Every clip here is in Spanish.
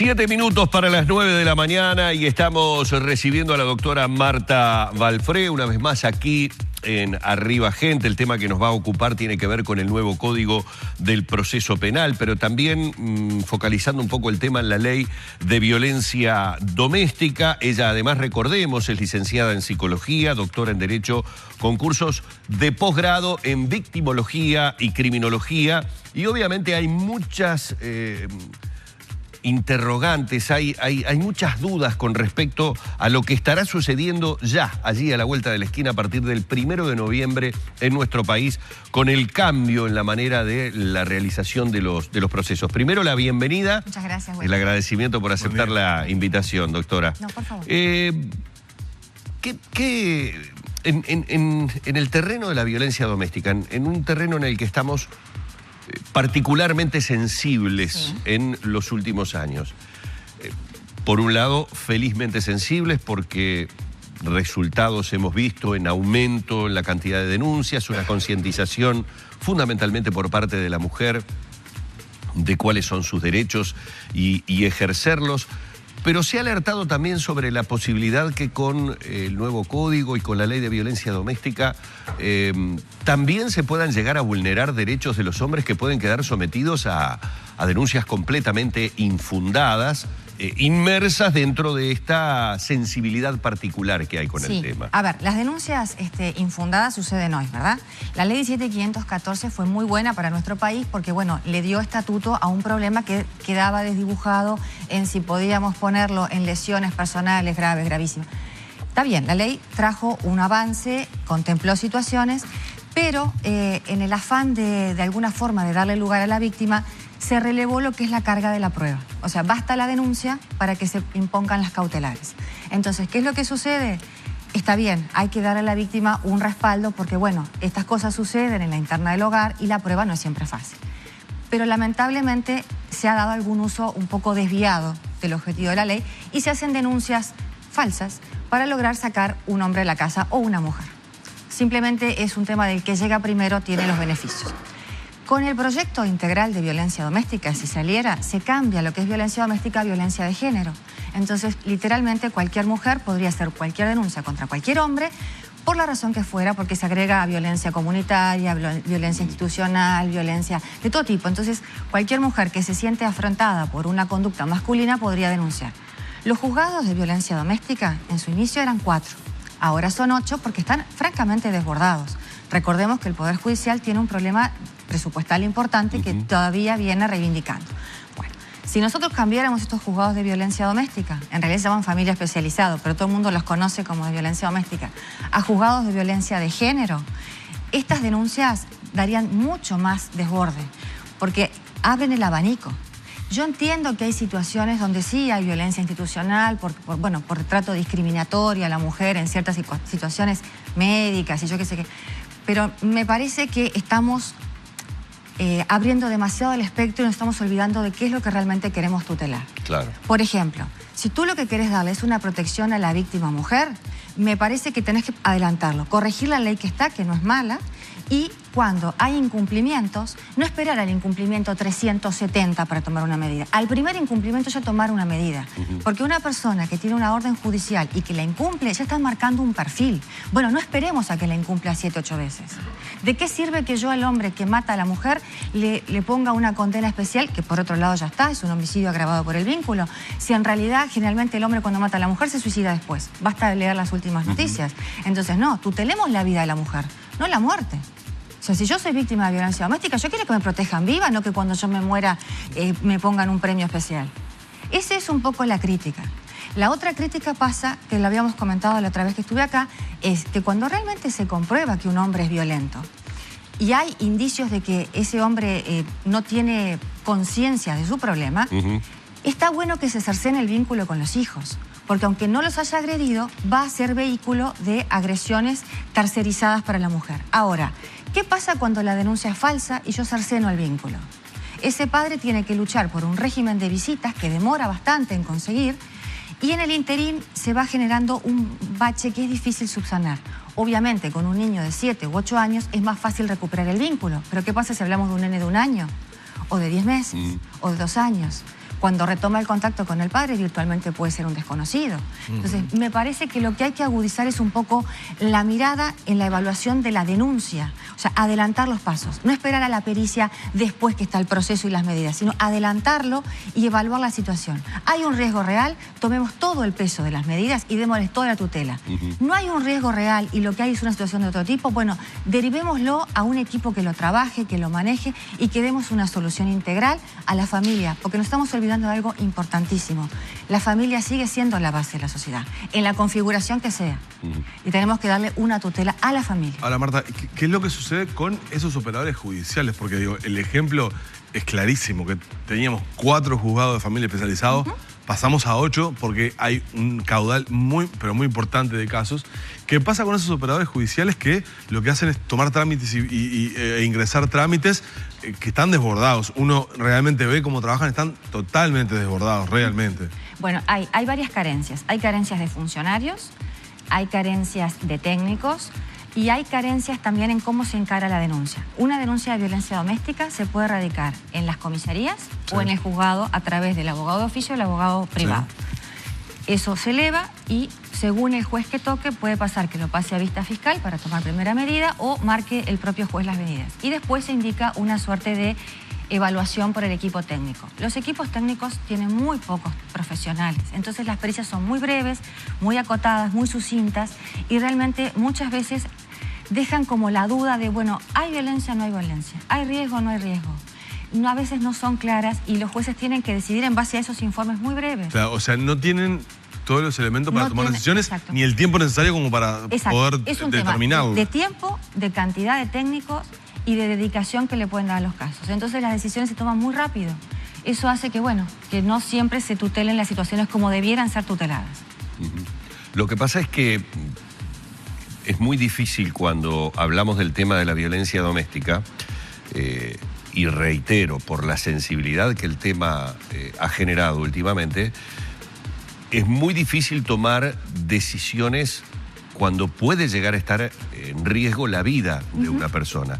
7 minutos para las 9 de la mañana y estamos recibiendo a la doctora Marta Valfré, una vez más aquí en Arriba Gente. El tema que nos va a ocupar tiene que ver con el nuevo Código del Proceso Penal, pero también focalizando un poco el tema en la Ley de Violencia Doméstica. Ella, además, recordemos, es licenciada en Psicología, doctora en Derecho, con cursos de posgrado en Victimología y Criminología. Y obviamente hay muchas interrogantes, hay muchas dudas con respecto a lo que estará sucediendo ya allí a la vuelta de la esquina a partir del 1 de noviembre en nuestro país con el cambio en la manera de la realización de los procesos. Primero, la bienvenida. Muchas gracias. El agradecimiento por aceptar la invitación, doctora. No, por favor. En el terreno de la violencia doméstica, en un terreno en el que estamos particularmente sensibles en los últimos años. Por un lado, felizmente sensibles porque resultados hemos visto en aumento en la cantidad de denuncias, una concientización fundamentalmente por parte de la mujer de cuáles son sus derechos y ejercerlos. Pero se ha alertado también sobre la posibilidad que con el nuevo código y con la ley de violencia doméstica también se puedan llegar a vulnerar derechos de los hombres que pueden quedar sometidos a denuncias completamente infundadas, inmersas dentro de esta sensibilidad particular que hay con el tema. A ver, las denuncias infundadas suceden hoy, ¿verdad? La ley 17.514 fue muy buena para nuestro país porque, bueno, le dio estatuto a un problema que quedaba desdibujado en si podíamos ponerlo en lesiones personales graves, gravísimas. Está bien, la ley trajo un avance, contempló situaciones, pero en el afán de alguna forma de darle lugar a la víctima, se relevó lo que es la carga de la prueba. O sea, basta la denuncia para que se impongan las cautelares. Entonces, ¿qué es lo que sucede? Está bien, hay que dar a la víctima un respaldo porque, bueno, estas cosas suceden en la interna del hogar y la prueba no es siempre fácil. Pero lamentablemente se ha dado algún uso un poco desviado del objetivo de la ley y se hacen denuncias falsas para lograr sacar un hombre de la casa o una mujer. Simplemente es un tema del que llega primero tiene los beneficios. Con el proyecto integral de violencia doméstica, si saliera, se cambia lo que es violencia doméstica a violencia de género. Entonces, literalmente, cualquier mujer podría hacer cualquier denuncia contra cualquier hombre, por la razón que fuera, porque se agrega a violencia comunitaria, violencia institucional, violencia de todo tipo. Entonces, cualquier mujer que se siente afrontada por una conducta masculina podría denunciar. Los juzgados de violencia doméstica, en su inicio eran 4. Ahora son 8 porque están francamente desbordados. Recordemos que el Poder Judicial tiene un problema presupuestal importante que todavía viene reivindicando. Bueno, si nosotros cambiáramos estos juzgados de violencia doméstica, en realidad se llaman familia especializado, pero todo el mundo los conoce como de violencia doméstica, a juzgados de violencia de género, estas denuncias darían mucho más desborde, porque abren el abanico. Yo entiendo que hay situaciones donde sí hay violencia institucional, por trato discriminatorio a la mujer en ciertas situaciones médicas y yo qué sé qué, pero me parece que estamos abriendo demasiado el espectro y nos estamos olvidando de qué es lo que realmente queremos tutelar. Claro. Por ejemplo, si tú lo que querés darle es una protección a la víctima mujer, me parece que tenés que adelantarlo, corregir la ley que está, que no es mala, y cuando hay incumplimientos, no esperar al incumplimiento 370 para tomar una medida. Al primer incumplimiento ya tomar una medida. Porque una persona que tiene una orden judicial y que la incumple, ya está marcando un perfil. Bueno, no esperemos a que la incumpla 7, 8 veces. ¿De qué sirve que yo al hombre que mata a la mujer le ponga una condena especial, que por otro lado ya está, es un homicidio agravado por el vínculo? Si en realidad, generalmente el hombre cuando mata a la mujer se suicida después. Basta leer las últimas noticias. Entonces, no, tutelemos la vida de la mujer, no la muerte. O sea, si yo soy víctima de violencia doméstica, yo quiero que me protejan viva, no que cuando yo me muera me pongan un premio especial. Esa es un poco la crítica. La otra crítica pasa, que lo habíamos comentado la otra vez que estuve acá, es que cuando realmente se comprueba que un hombre es violento y hay indicios de que ese hombre no tiene conciencia de su problema, está bueno que se cercene el vínculo con los hijos. Porque aunque no los haya agredido, va a ser vehículo de agresiones tercerizadas para la mujer. Ahora, ¿qué pasa cuando la denuncia es falsa y yo cerceno el vínculo? Ese padre tiene que luchar por un régimen de visitas que demora bastante en conseguir y en el interín se va generando un bache que es difícil subsanar. Obviamente, con un niño de 7 u 8 años es más fácil recuperar el vínculo. Pero ¿qué pasa si hablamos de un nene de 1 año? O de 10 meses, o de 2 años. Cuando retoma el contacto con el padre, virtualmente puede ser un desconocido. Entonces, me parece que lo que hay que agudizar es un poco la mirada en la evaluación de la denuncia. O sea, adelantar los pasos. No esperar a la pericia después que está el proceso y las medidas, sino adelantarlo y evaluar la situación. Hay un riesgo real, tomemos todo el peso de las medidas y démosles toda la tutela. No hay un riesgo real y lo que hay es una situación de otro tipo, bueno, derivémoslo a un equipo que lo trabaje, que lo maneje y que demos una solución integral a la familia, porque nos estamos olvidando de algo importantísimo. La familia sigue siendo la base de la sociedad, en la configuración que sea. Y tenemos que darle una tutela a la familia. Ahora, Marta, ¿qué es lo que sucede con esos operadores judiciales? Porque digo, el ejemplo es clarísimo, que teníamos 4 juzgados de familia especializados, pasamos a 8 porque hay un caudal pero muy importante de casos. ¿Qué pasa con esos operadores judiciales que lo que hacen es tomar trámites e ingresar trámites que están desbordados? Uno realmente ve cómo trabajan, están totalmente desbordados, realmente. Bueno, hay varias carencias. Hay carencias de funcionarios, hay carencias de técnicos y hay carencias también en cómo se encara la denuncia. Una denuncia de violencia doméstica se puede radicar en las comisarías o en el juzgado a través del abogado de oficio o el abogado privado. Eso se eleva y según el juez que toque puede pasar que lo pase a vista fiscal para tomar primera medida o marque el propio juez las medidas. Y después se indica una suerte de evaluación por el equipo técnico. Los equipos técnicos tienen muy pocos profesionales, entonces las pericias son muy breves, muy acotadas, muy sucintas y realmente muchas veces dejan como la duda de, bueno, ¿hay violencia o no hay violencia? ¿Hay riesgo o no hay riesgo? No, a veces no son claras y los jueces tienen que decidir en base a esos informes muy breves. O sea, no tienen todos los elementos para tomar decisiones, ni el tiempo necesario como para poder determinarlo. De tiempo, de cantidad de técnicos y de dedicación que le pueden dar a los casos. Entonces las decisiones se toman muy rápido. Eso hace que, bueno, que no siempre se tutelen las situaciones como debieran ser tuteladas. Lo que pasa es que es muy difícil cuando hablamos del tema de la violencia doméstica, y reitero, por la sensibilidad que el tema ha generado últimamente, es muy difícil tomar decisiones cuando puede llegar a estar en riesgo la vida de una persona.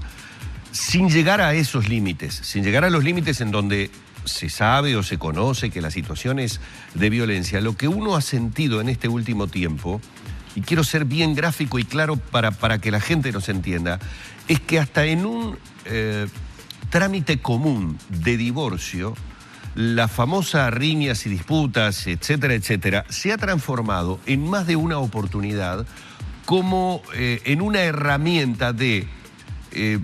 Sin llegar a esos límites, sin llegar a los límites en donde se sabe o se conoce que la situación es de violencia, lo que uno ha sentido en este último tiempo, y quiero ser bien gráfico y claro para que la gente nos entienda, es que hasta en un trámite común de divorcio, la famosa riñas y disputas, etcétera, etcétera, se ha transformado en más de una oportunidad como en una herramienta de,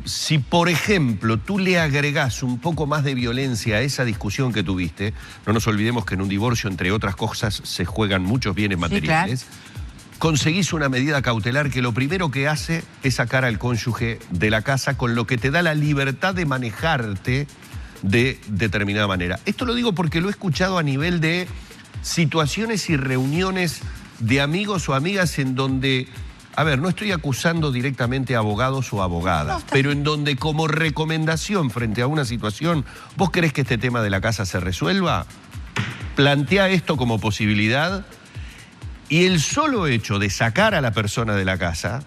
si por ejemplo tú le agregás un poco más de violencia a esa discusión que tuviste, no nos olvidemos que en un divorcio, entre otras cosas, se juegan muchos bienes materiales, sí, claro. Conseguís una medida cautelar que lo primero que hace es sacar al cónyuge de la casa, con lo que te da la libertad de manejarte de determinada manera. Esto lo digo porque lo he escuchado a nivel de situaciones y reuniones de amigos o amigas en donde, a ver, no estoy acusando directamente a abogados o abogadas, pero en donde como recomendación frente a una situación, ¿vos querés que este tema de la casa se resuelva? Plantea esto como posibilidad. Y el solo hecho de sacar a la persona de la casa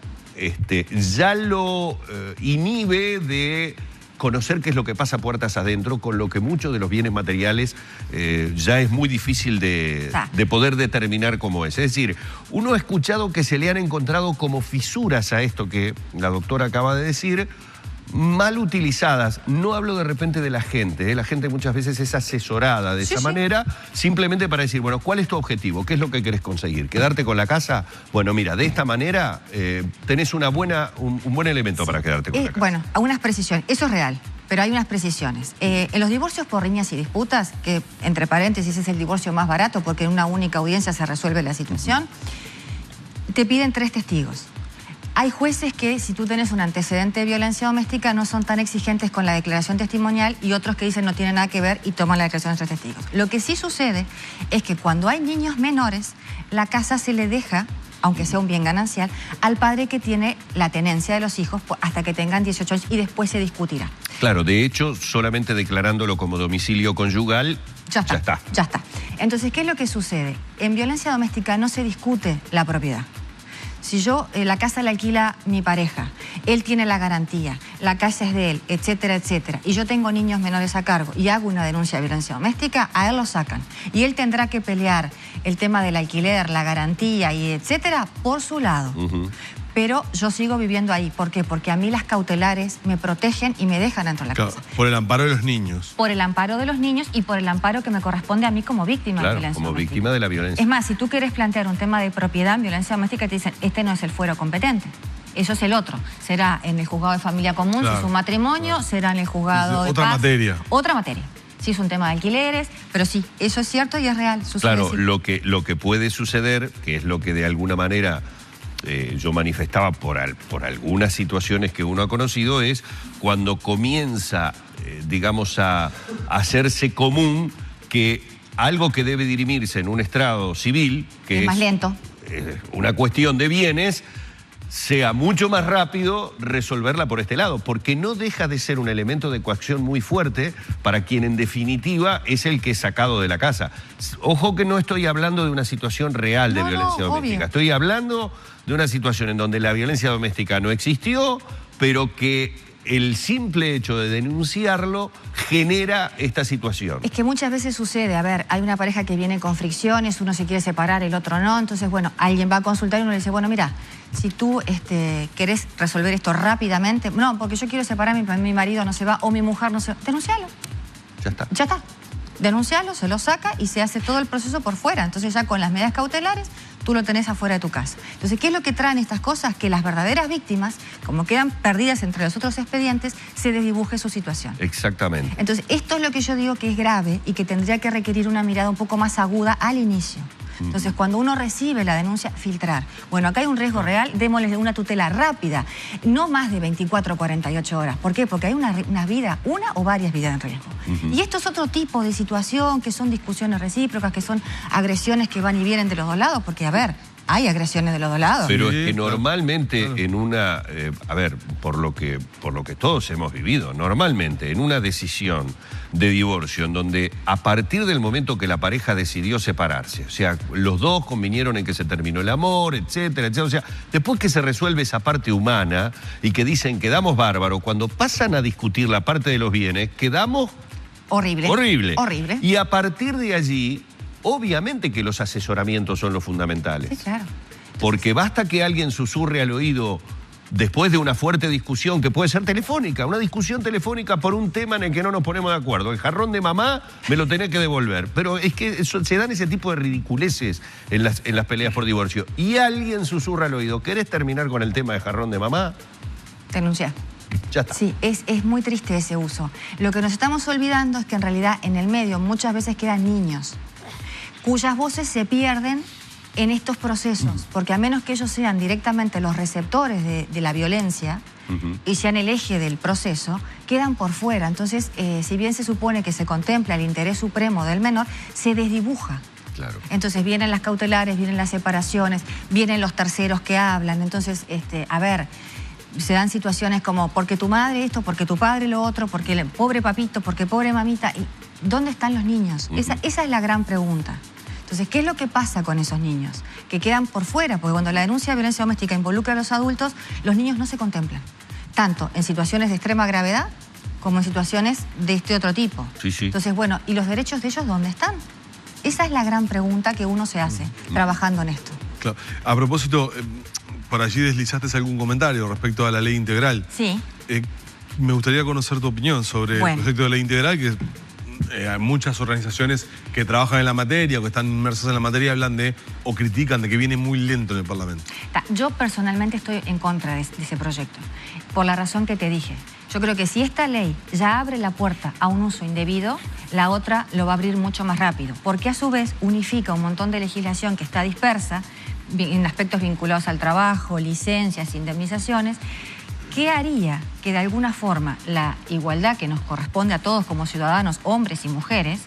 ya lo inhibe de conocer qué es lo que pasa puertas adentro, con lo que muchos de los bienes materiales ya es muy difícil de poder determinar cómo es. Es decir, uno ha escuchado que se le han encontrado como fisuras a esto que la doctora acaba de decir, mal utilizadas. No hablo de repente de la gente, la gente muchas veces es asesorada de esa manera, simplemente para decir, bueno, ¿cuál es tu objetivo? ¿Qué es lo que querés conseguir? ¿Quedarte con la casa? Bueno, mira, de esta manera tenés un buen elemento para quedarte con la casa. Bueno, unas precisiones, eso es real, pero hay unas precisiones. En los divorcios por riñas y disputas, que entre paréntesis es el divorcio más barato porque en una única audiencia se resuelve la situación, te piden 3 testigos. Hay jueces que, si tú tienes un antecedente de violencia doméstica, no son tan exigentes con la declaración testimonial y otros que dicen no tiene nada que ver y toman la declaración de 3 testigos. Lo que sí sucede es que cuando hay niños menores, la casa se le deja, aunque sea un bien ganancial, al padre que tiene la tenencia de los hijos hasta que tengan 18 años y después se discutirá. Claro, de hecho, solamente declarándolo como domicilio conyugal, ya está. Ya está. Entonces, ¿qué es lo que sucede? En violencia doméstica no se discute la propiedad. Si yo, la casa la alquila mi pareja, él tiene la garantía, la casa es de él, etcétera, etcétera, y yo tengo niños menores a cargo y hago una denuncia de violencia doméstica, a él lo sacan. Y él tendrá que pelear el tema del alquiler, la garantía y etcétera, por su lado. Pero yo sigo viviendo ahí. ¿Por qué? Porque a mí las cautelares me protegen y me dejan dentro de la casa. Por el amparo de los niños. Por el amparo de los niños y por el amparo que me corresponde a mí como víctima de violencia como doméstica. víctima de la violencia. Es más, si tú quieres plantear un tema de propiedad en violencia doméstica, te dicen, este no es el fuero competente. Eso es el otro. Será en el juzgado de familia común, si es un matrimonio, será en el juzgado de otra paz. materia. Otra materia. Sí, es un tema de alquileres, pero sí, eso es cierto y es real. Claro, lo que puede suceder, que es lo que de alguna manera yo manifestaba por algunas situaciones que uno ha conocido, es cuando comienza, digamos, a hacerse común que algo que debe dirimirse en un estrado civil, que es más lento, una cuestión de bienes, sea mucho más rápido resolverla por este lado, porque no deja de ser un elemento de coacción muy fuerte para quien en definitiva es el que es sacado de la casa. Ojo que no estoy hablando de una situación real de violencia doméstica, obvio. Estoy hablando de una situación en donde la violencia doméstica no existió, pero que el simple hecho de denunciarlo genera esta situación. Es que muchas veces sucede, a ver, hay una pareja que viene con fricciones, uno se quiere separar, el otro no, entonces bueno, alguien va a consultar y uno le dice, bueno, mira, si tú querés resolver esto rápidamente, no, porque yo quiero separarme, mi marido no se va o mi mujer no se va, denuncialo. Ya está. Ya está. Denuncialo, se lo saca y se hace todo el proceso por fuera. Entonces ya con las medidas cautelares tú lo tenés afuera de tu casa. Entonces, ¿qué es lo que traen estas cosas? Que las verdaderas víctimas, como quedan perdidas entre los otros expedientes, se desdibuje su situación. Exactamente. Entonces, esto es lo que yo digo que es grave y que tendría que requerir una mirada un poco más aguda al inicio. Entonces, cuando uno recibe la denuncia, filtrar. Bueno, acá hay un riesgo real, démosle una tutela rápida, no más de 24 o 48 horas. ¿Por qué? Porque hay una vida, una o varias vidas en riesgo. Y esto es otro tipo de situación, que son discusiones recíprocas, que son agresiones que van y vienen de los dos lados, porque, a ver, hay agresiones de los dos lados. Pero es que normalmente en una, a ver, por lo que todos hemos vivido, normalmente en una decisión de divorcio en donde a partir del momento que la pareja decidió separarse, o sea, los dos convinieron en que se terminó el amor, etcétera, etcétera, o sea, después que se resuelve esa parte humana y que dicen quedamos bárbaros, cuando pasan a discutir la parte de los bienes, quedamos horrible. Horrible. Y a partir de allí, obviamente que los asesoramientos son los fundamentales. Sí, claro. Porque basta que alguien susurre al oído después de una fuerte discusión, que puede ser telefónica, una discusión telefónica por un tema en el que no nos ponemos de acuerdo. El jarrón de mamá me lo tenés que devolver. Pero es que se dan ese tipo de ridiculeces en las peleas por divorcio. Y alguien susurra al oído, ¿querés terminar con el tema de jarrón de mamá? Denunciar. Ya está. Sí, es muy triste ese uso. Lo que nos estamos olvidando es que en realidad en el medio muchas veces quedan niños cuyas voces se pierden en estos procesos, porque a menos que ellos sean directamente los receptores de la violencia y sean el eje del proceso, quedan por fuera. Entonces, si bien se supone que se contempla el interés supremo del menor, se desdibuja. Claro. Entonces vienen las cautelares, vienen las separaciones, vienen los terceros que hablan. Entonces, a ver, se dan situaciones como porque tu madre esto, porque tu padre lo otro, porque el pobre papito, porque pobre mamita. ¿Y dónde están los niños? Esa es la gran pregunta. Entonces, ¿qué es lo que pasa con esos niños? Que quedan por fuera, porque cuando la denuncia de violencia doméstica involucra a los adultos, los niños no se contemplan. Tanto en situaciones de extrema gravedad como en situaciones de este otro tipo. Sí, sí. Entonces, bueno, ¿y los derechos de ellos dónde están? Esa es la gran pregunta que uno se hace trabajando en esto. Claro. A propósito, por allí deslizaste algún comentario respecto a la ley integral. Sí. Me gustaría conocer tu opinión sobre el proyecto de ley integral, que hay muchas organizaciones que trabajan en la materia o que están inmersas en la materia hablan de o critican de que viene muy lento en el Parlamento. Yo personalmente estoy en contra de ese proyecto, por la razón que te dije. Yo creo que si esta ley ya abre la puerta a un uso indebido, la otra lo va a abrir mucho más rápido, porque a su vez unifica un montón de legislación que está dispersa en aspectos vinculados al trabajo, licencias, indemnizaciones. ¿Qué haría que de alguna forma la igualdad que nos corresponde a todos como ciudadanos, hombres y mujeres,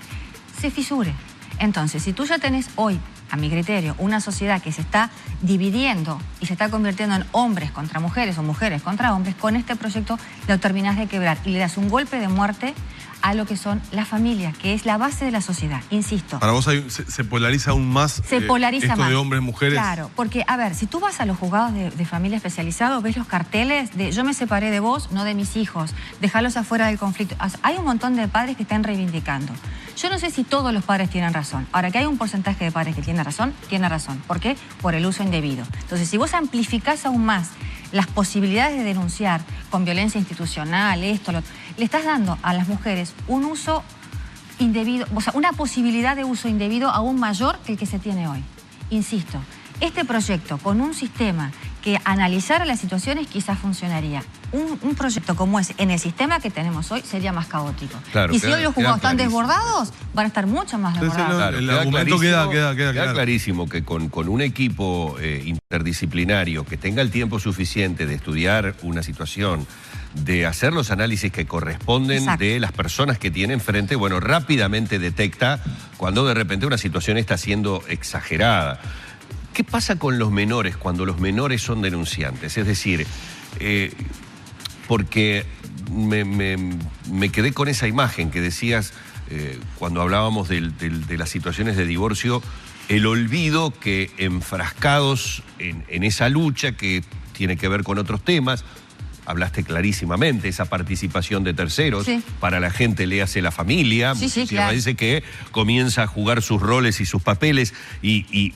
se fisure? Entonces, si tú ya tenés hoy, a mi criterio, una sociedad que se está dividiendo y se está convirtiendo en hombres contra mujeres o mujeres contra hombres, con este proyecto lo terminás de quebrar y le das un golpe de muerte a lo que son las familias, que es la base de la sociedad, insisto. Para vos se polariza aún más esto de hombres, mujeres. Claro, porque, a ver, si tú vas a los juzgados de familia especializados, ves los carteles de yo me separé de vos, no de mis hijos, dejarlos afuera del conflicto. Hay un montón de padres que están reivindicando. Yo no sé si todos los padres tienen razón. Ahora, que hay un porcentaje de padres que tiene razón. ¿Por qué? Por el uso indebido. Entonces, si vos amplificás aún más las posibilidades de denunciar con violencia institucional, le estás dando a las mujeres un uso indebido, o sea, una posibilidad de uso indebido aún mayor que el que se tiene hoy. Insisto, este proyecto con un sistema que analizara las situaciones quizás funcionaría. Un proyecto como ese en el sistema que tenemos hoy sería más caótico. Claro, y si hoy los juzgados están desbordados, van a estar mucho más desbordados. Claro, el argumento queda clarísimo que con un equipo interdisciplinario que tenga el tiempo suficiente de estudiar una situación, de hacer los análisis que corresponden. Exacto. De las personas que tiene enfrente, bueno, rápidamente detecta cuando de repente una situación está siendo exagerada. ¿Qué pasa con los menores cuando los menores son denunciantes? Es decir, porque me quedé con esa imagen que decías cuando hablábamos de las situaciones de divorcio, el olvido que enfrascados en esa lucha que tiene que ver con otros temas. Hablaste clarísimamente, esa participación de terceros, sí. Para la gente, léase la familia, sí, claro. Dice que comienza a jugar sus roles y sus papeles y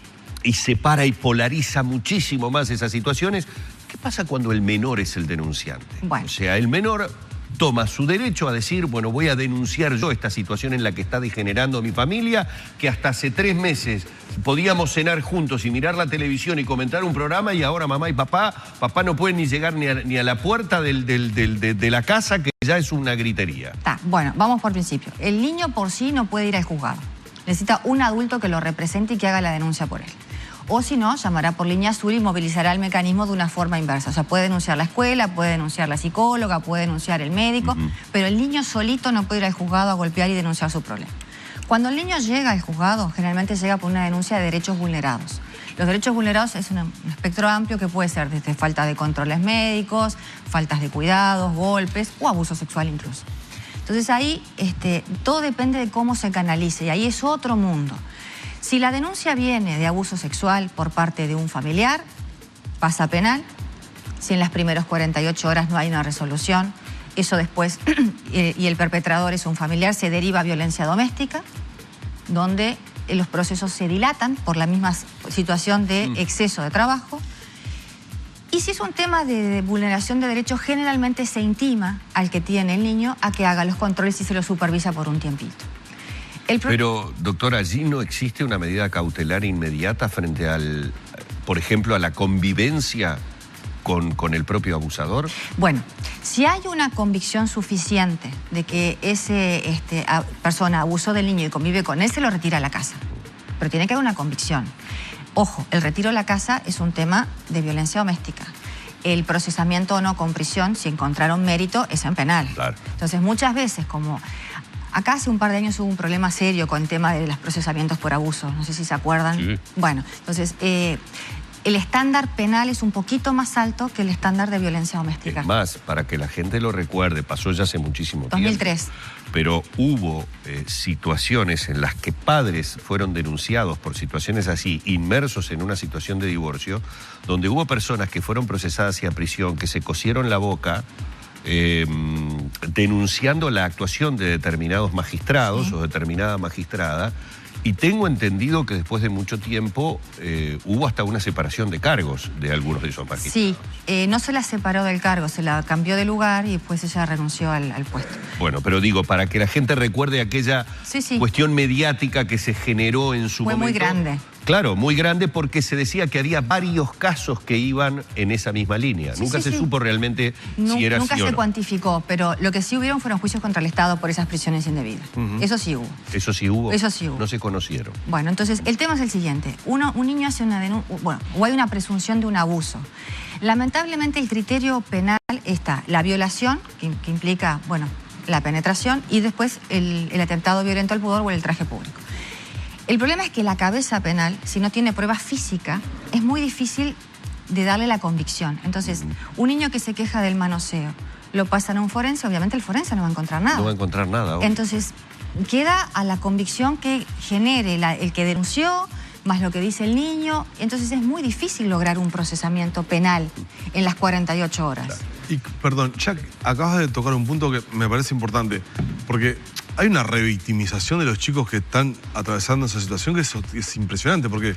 separa y polariza muchísimo más esas situaciones. ¿Qué pasa cuando el menor es el denunciante? Bueno. O sea, el menor toma su derecho a decir, bueno, voy a denunciar yo esta situación en la que está degenerando mi familia, que hasta hace 3 meses podíamos cenar juntos y mirar la televisión y comentar un programa y ahora mamá y papá no pueden ni llegar ni a la puerta de la casa, que ya es una gritería. Bueno, vamos por principio. El niño por sí no puede ir al juzgado. Necesita un adulto que lo represente y que haga la denuncia por él. O si no, llamará por línea azul y movilizará el mecanismo de una forma inversa. O sea, puede denunciar la escuela, puede denunciar la psicóloga, puede denunciar el médico, pero el niño solito no puede ir al juzgado a golpear y denunciar su problema. Cuando el niño llega al juzgado, generalmente llega por una denuncia de derechos vulnerados. Los derechos vulnerados es un espectro amplio que puede ser desde falta de controles médicos, faltas de cuidados, golpes o abuso sexual incluso. Entonces ahí todo depende de cómo se canalice y ahí es otro mundo. Si la denuncia viene de abuso sexual por parte de un familiar, pasa a penal. Si en las primeras 48 horas no hay una resolución, eso después, y el perpetrador es un familiar, se deriva a violencia doméstica, donde los procesos se dilatan por la misma situación de exceso de trabajo. Y si es un tema de vulneración de derechos, generalmente se intima al que tiene el niño a que haga los controles y se lo supervisa por un tiempito. Pero, doctora, ¿allí no existe una medida cautelar inmediata frente por ejemplo, a la convivencia con el propio abusador? Bueno, si hay una convicción suficiente de que esa persona abusó del niño y convive con él, se lo retira a la casa. Pero tiene que haber una convicción. Ojo, el retiro a la casa es un tema de violencia doméstica. El procesamiento o no con prisión, si encontraron mérito, es en penal. Claro. Entonces, muchas veces, como acá hace un par de años hubo un problema serio con el tema de los procesamientos por abuso, no sé si se acuerdan. Sí. Bueno, entonces, el estándar penal es un poquito más alto que el estándar de violencia doméstica. Es más, para que la gente lo recuerde, pasó ya hace muchísimo tiempo. 2003. Pero hubo situaciones en las que padres fueron denunciados por situaciones así, inmersos en una situación de divorcio, donde hubo personas que fueron procesadas y a prisión, que se cosieron la boca, denunciando la actuación de determinados magistrados, sí, o determinada magistrada, y tengo entendido que después de mucho tiempo hubo hasta una separación de cargos de algunos de esos magistrados. Sí, no se la separó del cargo, se la cambió de lugar y después ella renunció al puesto. Bueno, pero digo, para que la gente recuerde aquella cuestión mediática que se generó en su momento. Fue muy grande. Claro, muy grande, porque se decía que había varios casos que iban en esa misma línea. Nunca se supo realmente si era así o no. Nunca se cuantificó, pero lo que sí hubieron fueron juicios contra el Estado por esas prisiones indebidas. Eso sí hubo. ¿Eso sí hubo? Eso sí hubo. No se conocieron. Bueno, entonces, el tema es el siguiente. Un niño hace una denuncia, o hay una presunción de un abuso. Lamentablemente, el criterio penal está la violación, que implica, la penetración, y después el atentado violento al pudor o el traje público. El problema es que la cabeza penal, si no tiene prueba física, es muy difícil de darle la convicción. Entonces, un niño que se queja del manoseo, lo pasan a un forense, obviamente el forense no va a encontrar nada. No va a encontrar nada. Entonces, queda a la convicción que genere el que denunció, más lo que dice el niño. Entonces es muy difícil lograr un procesamiento penal en las 48 horas. Y, perdón, Jack, acabas de tocar un punto que me parece importante, porque hay una revictimización de los chicos que están atravesando esa situación que es impresionante, porque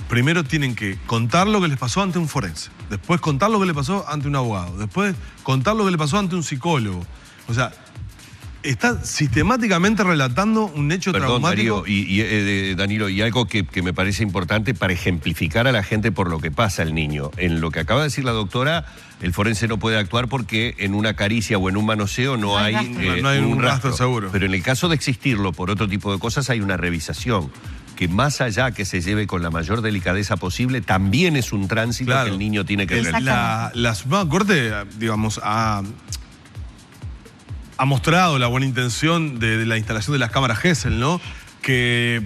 primero tienen que contar lo que les pasó ante un forense, después contar lo que le pasó ante un abogado, después contar lo que le pasó ante un psicólogo. O sea, está sistemáticamente relatando un hecho traumático. Darío, Danilo, y algo que me parece importante para ejemplificar a la gente por lo que pasa al niño. En lo que acaba de decir la doctora, el forense no puede actuar porque en una caricia o en un manoseo no hay un rastro seguro. Pero en el caso de existirlo por otro tipo de cosas hay una revisación que más allá que se lleve con la mayor delicadeza posible, también es un tránsito que el niño tiene que realizar. La Suprema Corte, digamos, ha mostrado la buena intención de la instalación de las cámaras Gesell, ¿no? Que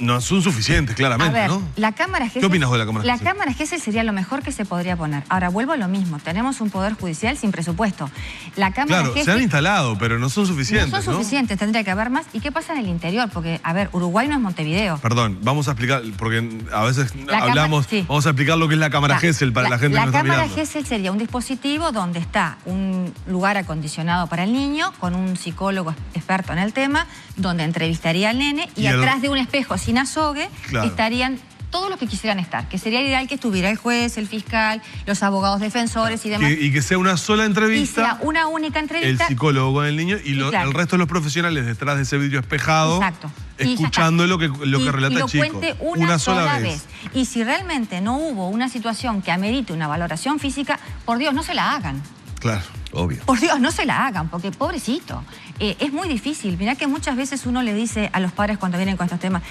no son suficientes, claramente, a ver, ¿no? La cámara Gesell, ¿qué opinas de la cámara Gesell? La cámara Gesell sería lo mejor que se podría poner. Ahora, vuelvo a lo mismo. Tenemos un poder judicial sin presupuesto. La cámara Gesell, se han instalado, pero no son suficientes, no son suficientes, tendría que haber más. ¿Y qué pasa en el interior? Porque, a ver, Uruguay no es Montevideo. Perdón, vamos a explicar, porque a veces hablamos, vamos a explicar lo que es la cámara Gesell para la gente que no está mirando. La cámara Gesell sería un dispositivo donde está un lugar acondicionado para el niño, con un psicólogo experto en el tema, donde entrevistaría al nene y atrás de un espejo sin azogue estarían todos los que quisieran estar, que sería ideal que estuviera el juez, el fiscal, los abogados defensores y demás. Y que sea una sola entrevista. Y sea una única entrevista. El psicólogo con el niño y el resto de los profesionales detrás de ese vidrio espejado. Exacto. Escuchando lo que relata el chico. Y lo cuente una sola vez. Y si realmente no hubo una situación que amerite una valoración física, por Dios, no se la hagan. Claro. Obvio. Por Dios, no se la hagan, porque pobrecito. Es muy difícil. Mirá que muchas veces uno le dice a los padres cuando vienen con estos temas,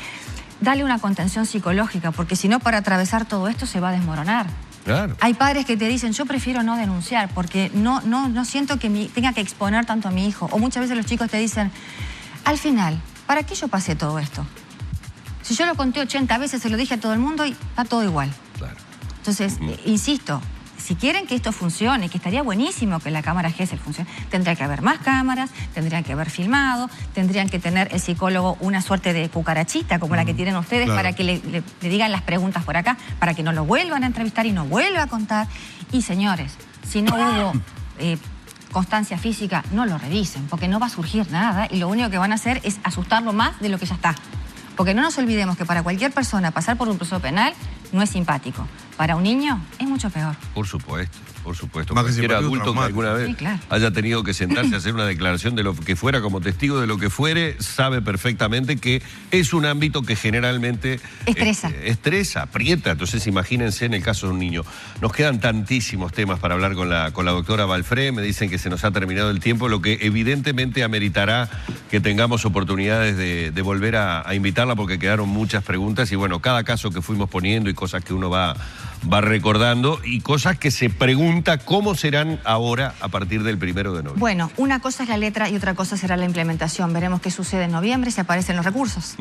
dale una contención psicológica, porque si no, para atravesar todo esto se va a desmoronar. Claro. Hay padres que te dicen, yo prefiero no denunciar, porque no siento que tenga que exponer tanto a mi hijo. O muchas veces los chicos te dicen, al final, ¿para qué yo pasé todo esto? Si yo lo conté 80 veces, se lo dije a todo el mundo y está todo igual. Claro. Entonces, insisto, si quieren que esto funcione, que estaría buenísimo que la cámara Gesell funcione, tendría que haber más cámaras, tendrían que haber filmado, tendrían que tener el psicólogo una suerte de cucarachita como la que tienen ustedes para que le digan las preguntas por acá, para que no lo vuelvan a entrevistar y no vuelva a contar. Y señores, si no hubo constancia física, no lo revisen, porque no va a surgir nada y lo único que van a hacer es asustarlo más de lo que ya está. Porque no nos olvidemos que para cualquier persona pasar por un proceso penal no es simpático. Para un niño es mucho peor. Por supuesto, por supuesto. Más que Cualquier adulto que alguna vez haya tenido que sentarse a hacer una declaración de lo que fuera, como testigo de lo que fuere, sabe perfectamente que es un ámbito que generalmente estresa, aprieta. Entonces imagínense en el caso de un niño. Nos quedan tantísimos temas para hablar con la doctora Balfré. Me dicen que se nos ha terminado el tiempo, lo que evidentemente ameritará que tengamos oportunidades de volver a invitarla, porque quedaron muchas preguntas y bueno, cada caso que fuimos poniendo y cosas que uno va recordando y cosas que se pregunta cómo serán ahora a partir del 1 de noviembre. Bueno, una cosa es la letra y otra cosa será la implementación. Veremos qué sucede en noviembre, si aparecen los recursos.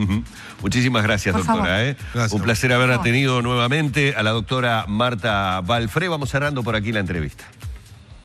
Muchísimas gracias, doctora. Gracias. Un placer haberla tenido nuevamente a la doctora Marta Balfré. Vamos cerrando por aquí la entrevista.